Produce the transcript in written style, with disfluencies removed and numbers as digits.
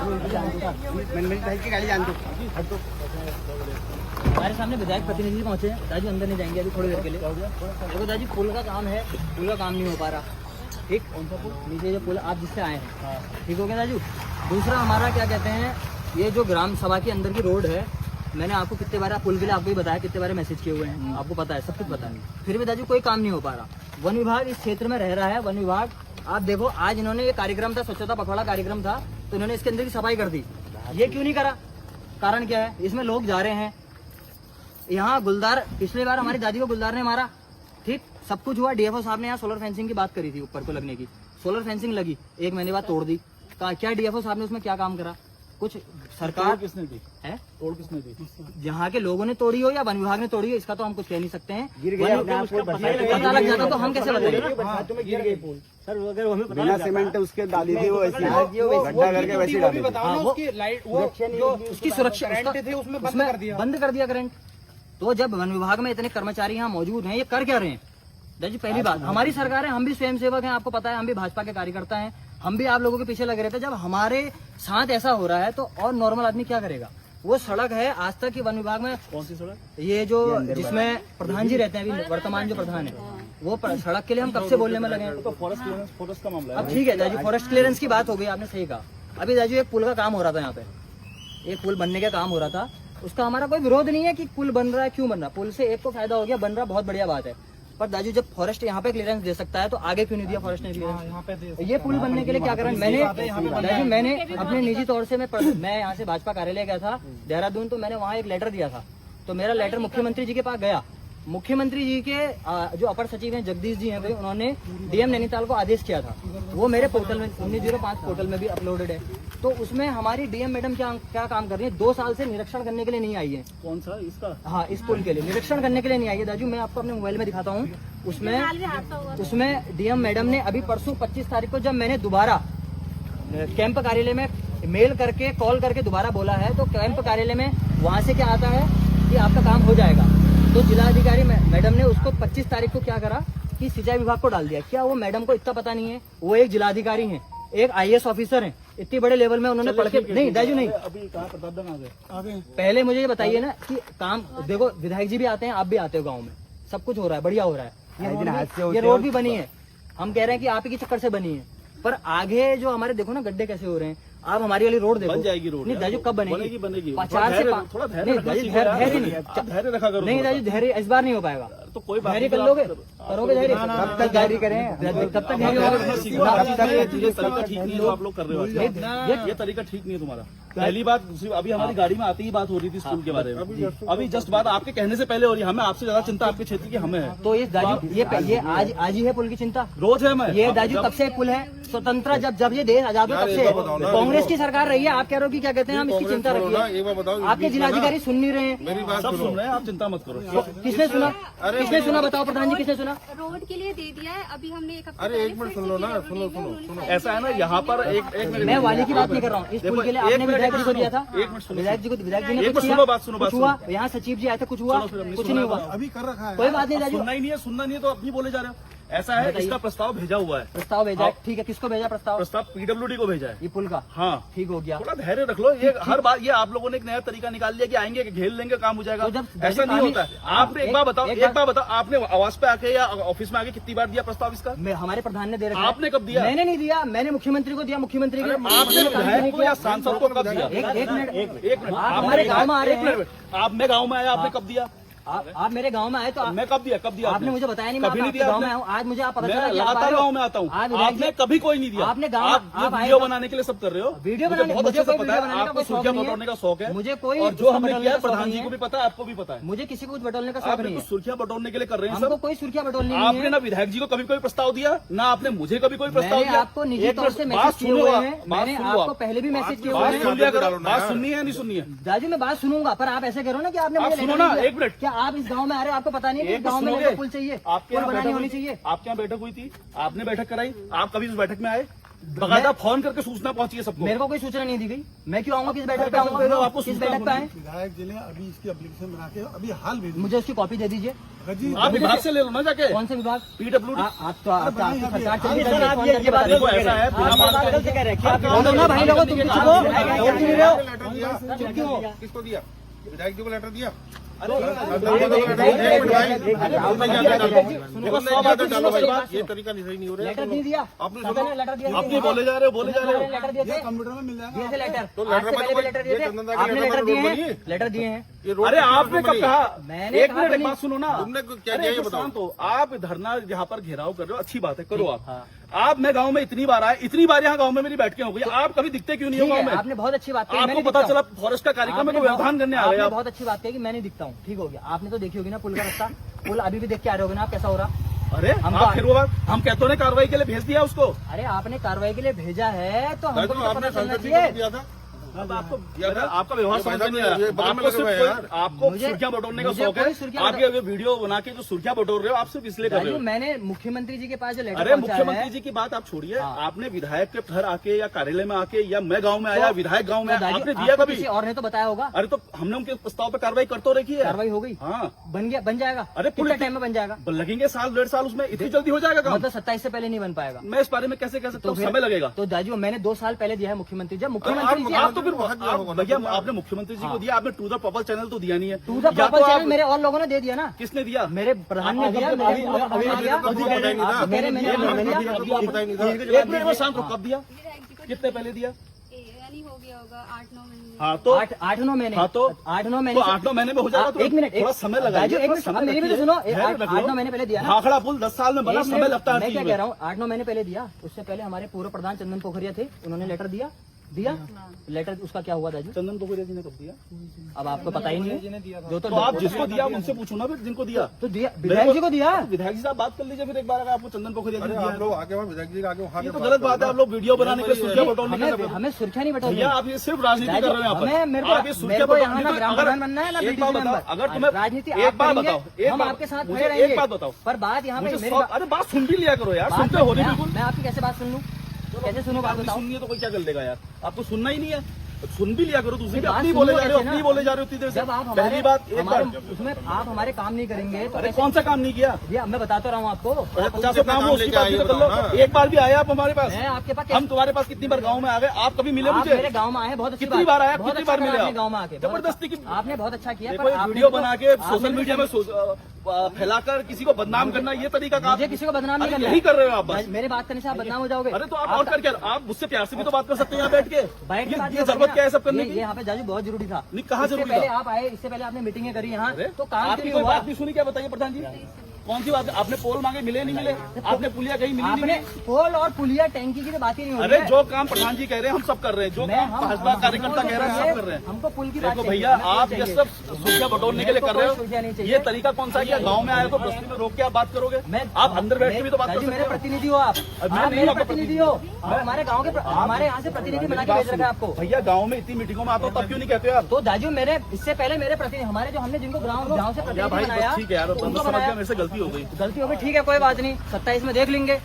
की गाड़ी जान दो। हमारे सामने विधायक प्रतिनिधि पहुंचे हैं। दादी अंदर नहीं जाएंगे अभी थोड़ी देर के लिए। देखो दादी, पुल का काम है, पुल का काम नहीं हो पा रहा। ठीक, नीचे जो पुल आप जिससे आए हैं, ठीक हो गया दाजू। दूसरा हमारा क्या कहते हैं, ये जो ग्राम सभा के अंदर की रोड है, मैंने आपको कितने बार पुल के लिए आपको ही बताया, कितने बार मैसेज किए हुए हैं, आपको पता है, सब कुछ पता है, फिर भी दाजू कोई काम नहीं हो पा रहा। वन विभाग इस क्षेत्र में रह रहा है। वन विभाग, आप देखो आज इन्होंने ये कार्यक्रम था, स्वच्छता पखवाड़ा कार्यक्रम था, तो इन्होंने इसके अंदर की सफाई कर दी। ये क्यों नहीं करा? कारण क्या है? इसमें लोग जा रहे हैं, यहाँ गुलदार, पिछले बार हमारी दादी को गुलदार ने मारा, ठीक, सब कुछ हुआ। डीएफओ साहब ने यहाँ सोलर फेंसिंग की बात करी थी, ऊपर को लगने की, सोलर फेंसिंग लगी, 1 महीने बाद तोड़ दी। क्या डीएफओ साहब ने उसमें क्या काम करा? कुछ सरकार किसने दी है? तोड़ किसने दी? यहाँ के लोगों ने तोड़ी हो या वन विभाग ने तोड़ी हो, इसका तो हम कुछ कह नहीं सकते हैं। गिर गया, पता लग जाता तो हम कैसे बताएंगे? गिर गई पुल सर, अगर हमें बिना सीमेंट उसके डाली थी, वो ऐसी गड्ढा करके वैसी डाली थी। उसकी सुरक्षा उसमें बंद कर दिया करंट। तो जब वन विभाग में इतने कर्मचारी यहाँ मौजूद हैं, ये कर क्या रहे हैं? दादी पहली बात, हमारी सरकार है, हम भी स्वयंसेवक हैं, आपको पता है, हम भी भाजपा के कार्यकर्ता हैं, हम भी आप लोगों के पीछे लगे रहते हैं। जब हमारे साथ ऐसा हो रहा है तो और नॉर्मल आदमी क्या करेगा? वो सड़क है आज तक की वन विभाग में, कौन सी सड़क? ये जो जिसमें प्रधान जी रहते हैं, अभी वर्तमान जो प्रधान है, वो सड़क के लिए हम कब से बोलने में लगे हैं। तो फॉरेस्ट का मामला है। अब ठीक है दाजू, फॉरेस्ट क्लियरेंस की बात हो गई, आपने सही कहा। अभी दाजू एक पुल का काम हो रहा था यहाँ पे, एक पुल बनने का काम हो रहा था, उसका हमारा कोई विरोध नहीं है कि पुल बन रहा है, क्यों बन रहा, पुल से एक तो फायदा हो गया, बन रहा, बहुत बढ़िया बात है। पर दाजू जब फॉरेस्ट यहाँ पे क्लियरेंस दे सकता है तो आगे क्यों नहीं दिया फॉरेस्ट ने क्लियरेंस? ये पुल बनने के लिए क्या करा? मैंने अपने निजी तौर से मैं यहाँ से भाजपा कार्यालय गया था देहरादून, तो मैंने वहाँ एक लेटर दिया था, तो मेरा लेटर मुख्यमंत्री जी के पास गया। मुख्यमंत्री जी के जो अपर सचिव हैं जगदीश जी हैं भाई, उन्होंने डीएम नैनीताल को आदेश किया था, वो मेरे पोर्टल में 1905 पोर्टल में भी अपलोडेड है। तो उसमें हमारी डीएम मैडम क्या काम कर रही है? 2 साल से निरीक्षण करने के लिए नहीं आई है। कौन सा इसका? हाँ, इस पुल के लिए निरीक्षण करने के लिए नहीं आई है दाजू। मैं आपको अपने मोबाइल में दिखाता हूँ, उसमें डीएम मैडम ने अभी परसों 25 तारीख को, जब मैंने दोबारा कैंप कार्यालय में मेल करके कॉल करके दोबारा बोला है, तो कैंप कार्यालय में वहाँ से क्या आता है कि आपका काम हो जाएगा। तो जिलाधिकारी मैडम ने उसको 25 तारीख को क्या करा कि सिंचाई विभाग को डाल दिया। क्या वो मैडम को इतना पता नहीं है? वो एक जिलाधिकारी हैं, एक आईएएस ऑफिसर हैं, इतनी बड़े लेवल में उन्होंने पढ़ के नहीं दाजू नहीं। अभी कहाँ प्रतापगढ़ आ गए? पहले मुझे ये बताइए ना कि काम देखो, विधायक जी भी आते हैं, आप भी आते हो, गाँव में सब कुछ हो रहा है, बढ़िया हो रहा है, ये रोड भी बनी है, हम कह रहे हैं कि आप ही के चक्कर से बनी है, पर आगे जो हमारे देखो ना गड्ढे कैसे हो रहे हैं। आप हमारी वाली रोड देखो, बन जाएगी रोड। नहीं दाजू, कब बनेगी? बनेगी। 50 से थोड़ा धैर्य रखा करो। नहीं दाजू, धैर्य इस बार नहीं हो पाएगा। तो कोई धैर्य कर लोगे, करोगे धैर्य? कब तक धैर्य करें? तब तक धैर्य तरीका ठीक नहीं है आप लोग कर रहे हो। ये तरीका ठीक नहीं है तुम्हारा। पहली बात, अभी हमारी गाड़ी में आती ही बात हो रही थी स्कूल के बारे में, अभी जस्ट बात आपके कहने से पहले हो रही है। हमें आपसे ज्यादा चिंता आपके क्षेत्र की हमें है। तो ये दाजू, ये आज ही है पुल की चिंता, रोज है। मैं ये दाजू कब से पुल है? स्वतंत्र जब ये देश आजाद हुआ तब से कांग्रेस की सरकार रही है। आप कह रहे हो कि क्या कहते हैं, हम इसकी चिंता रखिए। आपके जिलाधिकारी सुन नहीं रहे हैं, सब सुन रहे हैं, आप चिंता मत करो। किसने सुना? किसने सुना? बताओ प्रधान जी, किसने सुना? रोड के लिए दे दिया है, अभी हमने एक अरे एक मिनट सुन लो ना, सुनो। ऐसा है ना, यहाँ पर एक मिनट, मैं वाली की बात नहीं कर रहा हूँ। इस पुल के लिए आपने विधायक जी को दिया था, विधायक जी ने कुछ सुनो बात, सुनो बात हुआ, यहाँ सचिव जी आए थे, कुछ हुआ? कुछ नहीं हुआ, अभी कर रखा है, कोई बात नहीं दाजू। सुनना नहीं है तो अपनी बोले जा रहे हो। ऐसा है, इसका प्रस्ताव भेजा हुआ है। प्रस्ताव भेजा है, ठीक है, किसको भेजा प्रस्ताव? प्रस्ताव पीडब्ल्यूडी को भेजा है, ये पुल का। हाँ, ठीक हो गया। थोड़ा धैर्य रख लो। ये हर बार ये आप लोगों ने एक नया तरीका निकाल लिया कि आएंगे घेर लेंगे काम हो जाएगा। ऐसा नहीं होता है। आपने एक बार बताओ, आपने आवास पे आके या ऑफिस में आके कितनी बार दिया प्रस्ताव इसका? हमारे प्रधान ने दे रखा है। आपने कब दिया? मैंने नहीं दिया, मैंने मुख्यमंत्री को दिया। मुख्यमंत्री के आपने विधायक को या सांसद को कब दिया? एक मिनट, आप हमारे गाँव में आ रहे हैं, आप मैं गाँव में आया, आपने कब दिया? आप मेरे गांव में आए तो मैं कब दिया? आपने मुझे बताया नहीं। कभी नहीं दिया। गांव में आऊँ, आज मुझे आप पता चला। लगातार गाँव में आता हूँ, आपने कभी कोई नहीं दिया। आपने गाँव आप वीडियो बनाने के लिए सब कर रहे हो। वीडियो मुझे बहुत अच्छे से पता है, आपको सुर्खियां बटोरने का शौक है। मुझे कोई, और जो हमने किया प्रधान जी को भी पता है, आपको भी पता है। मुझे किसी को कुछ बटोरने का शौक नहीं है। सुर्खियां बटोरने के लिए कर रहे हैं सब। कोई सुर्खियां बटोरनी नहीं है। आपने ना विधायक जी को कभी कोई प्रस्ताव दिया, ना आपने मुझे कभी कोई प्रस्ताव दिया। आपको निजी तौर से मैसेज किए हुए हैं, मैंने आपको पहले भी मैसेज किए हुए हैं। बात सुननी है नहीं सुननी है? दाजू मैं बात सुनूंगा, पर आप ऐसे करो ना कि आपने मुझे सुनो ना, एक मिनट। क्या आप इस गाँव में आ रहे हो? आपको पता नहीं है गाँव में पुल चाहिए, आपके यहाँ बनानी होनी चाहिए। आपके यहाँ बैठक हुई थी, आपने बैठक कराई, आप कभी उस बैठक में आए? बकायदा फोन करके सूचना पहुंची है सबको। मेरे को कोई सूचना नहीं दी गई, मैं क्यों आऊंगा? किस बैठक पे आऊंगा? आपको किस सूचना बैठक पे आए? विधायक जी ने अभी इसकी एप्लीकेशन बना के अभी हाल भेजी। मुझे उसकी कॉपी दे दीजिए। जी आप विभाग से ले लो ना जाके। कौन से विभाग? PWD। आप तो आपकी सरकार चल रही देखो ऐसा है, बिना बात के- बोलो ना भाई लोगों, तुम किसी को बोल नहीं रहे हो? लेटर दिया, चुप क्यों हो? किसको दिया? विधायक जी को लेटर दिया। देखो, देखो, 100 बातें डालो भाई। ये तरीका नहीं सही नहीं हो रहा है। लेटर नहीं दिया आपने सदन ने लेटर दिया? आप ये बोले जा रहे हो, बोले जा रहे हो। लेटर दिए थे? कंप्यूटर में मिल जाएगा। दिए थे लेटर? तो आज लेटर से पहले भी लेटर दिए ये थे? चंदन दा के आपने लेटर लेटर पर दिए रोड बनी हैं? है? लेटर दिए हैं? ये रोड अरे आपने कब कहा? मैंने एक कहा मिनट, तो एक नहीं। बात सुनो ना। तुमने क्या अरे किया ये एक बताओ। शांत हो। आप धरना यहाँ पर घेराव कर रहे हो, अच्छी बात है, करो आप। हाँ। आप मैं गांव में इतनी बार आए, इतनी बार यहाँ गांव में मेरी बैठकें हो गई, आप कभी दिखते क्यों नहीं हो ठीक गांव है, में? आपने बहुत अच्छी बात कही। आपको मैंने पता दिखता चला हूँ। फॉरेस्ट का कार्यक्रम है आपने तो व्यवधान करने आ रहे आपने हैं आप। बहुत अच्छी बात कही कि मैं नहीं दिखता हूँ। ठीक हो गया, आपने तो देखी होगी ना पुल का रास्ता। पुल अभी भी देख के आ रहे होगे ना आप, कैसा हो रहा? अरे हम आप तो- फिर वो बात, हम कहते हैं कार्रवाई के लिए भेज दिया उसको। अरे आपने कार्रवाई के लिए भेजा है तो हमको राजू, भी तो आपने पता चलना संसद जी को चाहिए। दिया था। अब आपको आपका व्यवहार ये समझ फायदा में नहीं नहीं है, आया। ये बदल में आपको लगे हुए हैं सिर्फ यार। आपको मुझे- सुर्खियां बटोरने का मुझे शौक कोई है। सुर्खियां आप ये वीडियो बना के जो सुर्खियां बटोर रहे हो, आप सिर्फ इसलिए कर रहे राजू, हो। मैंने मुख्यमंत्री जी के पास जो लेटर अरे पहुंचाया मुख्यमंत्री है, जी की बात आप छोड़िए, हाँ। आपने विधायक के घर आके या कार्यालय में आके या मैं गांव में आया, विधायक गांव में तो आया, राजू, आपने दिया आपको कभी? किसी और ने तो बताया होगा। अरे तो हमने उनके प्रस्ताव पर कार्रवाई कर तो रखी है। कार्रवाई हो गई, हाँ, बन गया, बन जाएगा। अरे कितने पुलिस- टाइम में बन जाएगा? लगेंगे साल 1.5 साल, उसमें इतनी जल्दी हो जाएगा काम? मतलब 27 से पहले नहीं बन पाएगा। मैं इस बारे में कैसे कह सकता हूँ, फिर- समय लगेगा। तो राजू, मैंने 2 साल पहले दिया है मुख्यमंत्री। जब आप मुख्यमंत्री जी आप तो फिर वहाँ दिया होगा ना। भैया आपने मुख्यमंत्री जी को दिया, आपने टू द पर्पल चैनल तो दिया नहीं है। टू द या पर्पल तो चैनल आप- मेरे और लोगों ने दे दिया ना। किसने दिया? मेरे प्रधान ने दिया, मेरे अभी ने दिया। तो पता ही नहीं था। आप तो कह रहे मैंने ये दिया। आपको पता ही नहीं था। एक मिनट में शांत रहो, कब दिया? विधायक जी को कितने पहले दिया? यानी हो गया होगा 8-9 महीने। हाँ तो 8-9 महीने। हाँ तो 8-9 महीने तो से- 8-9 महीने में हो जाएगा। तो एक मिनट, थोड़ा समय लगा। राजू, एक मिनट, मेरी भी तो सुनो। 8-9 महीने पहले दिया ना। भाखड़ा पुल 10 साल में बना, एक समय मिनट, लगता है। मैं क्या कह रहा हूँ, 8-9 महीने पहले दिया। उससे पहले हमारे पूर्व प्रधान चंदन पोखरिया थे, उन्होंने लेटर दिया। लेटर उसका क्या हुआ राजू? चंदन पोखरिया जी ने कब दिया? अब आपको पता ही नहीं है। जो तो आप जिसको दिया उनसे पूछो ना फिर, जिनको दिया। तो दिया, विधायक जी को दिया। विधायक जी साहब बात कर लीजिए फिर एक बार, अगर आपको चंदन पोखरिया जी अरे ने दिया आप है। लोग आगे वहाँ विधायक जी के आगे वहाँ ये के तो गलत बात है, आप लोग वीडियो बनाने के लिए सुर्खियां बटोरने के लिए। हमें सुर्खियां नहीं बटोरनी। भैया आप ये सिर्फ राजनीति कर रहे हो यहाँ पर। हमें मेरे आप ये को सुर्खियां मेरे को यहाँ बटोरने ना को- ग्राम अगर- प्रधान बनना है ना एक बीडीसी बात मेंबर। बताओ, अगर तुम्हें राजनीति एक आप बात करेंगे, बताओ, एक हम बात- आपके साथ मुझे खड़े रहेंगे। एक बात बताओ। पर बात यहाँ पे मुझे मेरी अरे बात सुन भी लिया करो यार, सुनते हो नहीं बिल्कुल। मैं आपकी कैसे बात सुन लूँ? कैसे सुनूं बात आपने बताओ? सुननी है तो कोई क्या कर लेगा यार, आपको सुनना ही नहीं है। सुन भी लिया करो, दूसरी बात अपनी सुनो बोले जा रहे हो, कैसे ना? अपनी बोले जा रहे हो इतनी देर से। जब आप पहली बात, एक हमारे बार उसमें आप हमारे काम नहीं करेंगे तो अरे कैसे? कौन सा काम नहीं किया? भैया मैं बताता रहा हूँ आपको। 50 काम हो, उसकी बात भी तो कर लो। हाँ। एक बार भी आया आप हमारे पास? मैं आपके पास हम तुम्हारे पास कितनी बार गांव में आ गए, आप कभी मिले आप मुझे? मेरे गांव में आए, बहुत अच्छी कितनी बार आया, बहुत कितनी अच्छा बार करा मिले आपने आप? गांव में आके? बहुत जबरदस्ती की अच्छा- आपने बहुत अच्छा किया। देखो पर ये आपने वीडियो तो- बना के आपने सोशल तो- मीडिया में फैलाकर किसी को बदनाम करना, ये तरीका काम मुझे किसी को बदनाम नहीं अरे करना यही है। कर रहे हो आप बस। मेरे बात करने से आप बदनाम हो जाओगे। अरे तो आप और कर क्या, आप मुझसे प्यार से भी तो बात कर सकते हैं यहाँ बैठ के। बैठ के बात ये करो जरूरत ना। क्या है सब करने ये की? यहाँ पे जाजू बहुत जरूरी था। नहीं, कहाँ इससे जरूरी पहले था? आप आए, इससे पहले आपने मीटिंगें करी यहाँ, अरे तो काम आपकी क्यों कोई हुआ? बात नहीं सुनी क्या, बताइए प्रधान जी? कौन सी बात है? आपने पोल मांगे, मिले नहीं मिले? आपने पुलिया कहीं मिली नहीं आपने मिली? पोल और पुलिया टैंकी की तो बात ही नहीं हो रही अरे है। जो काम प्रधान जी कह रहे हैं हम सब कर रहे हैं, जो काम भाजपा कार्यकर्ता कह रहे हैं सब कर रहे हैं। हमको पुल की बात देखो चाहिए, भैया, हमें पुल आप ये चाहिए। सब सुर्खियां बटोरने के लिए कर रहे सुर्खियां नहीं हो। चाहिए। ये तरीका कौन सा किया? गांव में आए तो बस्ती में रोक के आप बात करोगे? आप अंदर बैठ के भी तो बात कर राजू, सकते मेरे हो। प्रतिनिधि हो आप मैं आप नहीं मेरे हूं आपका प्रतिनिधि हो। आप हमारे गांव के हमारे यहाँ से प्रतिनिधि बना के भेज रखा है आपको। भैया गांव में इतनी मीटिंगों में आता हूं, तब क्यों नहीं कहते हो आप? तो दाजू, मेरे इससे पहले मेरे प्रतिनिधि हमारे जो हमने जिनको गाँव से या प्रतिनिधि भाई बनाया, बस ठीक है यार, अब उनको समझ बनाया। गया, मेरे से गलती हो गई। गलती हो गई, ठीक है, कोई बात नहीं, 27 में देख लेंगे।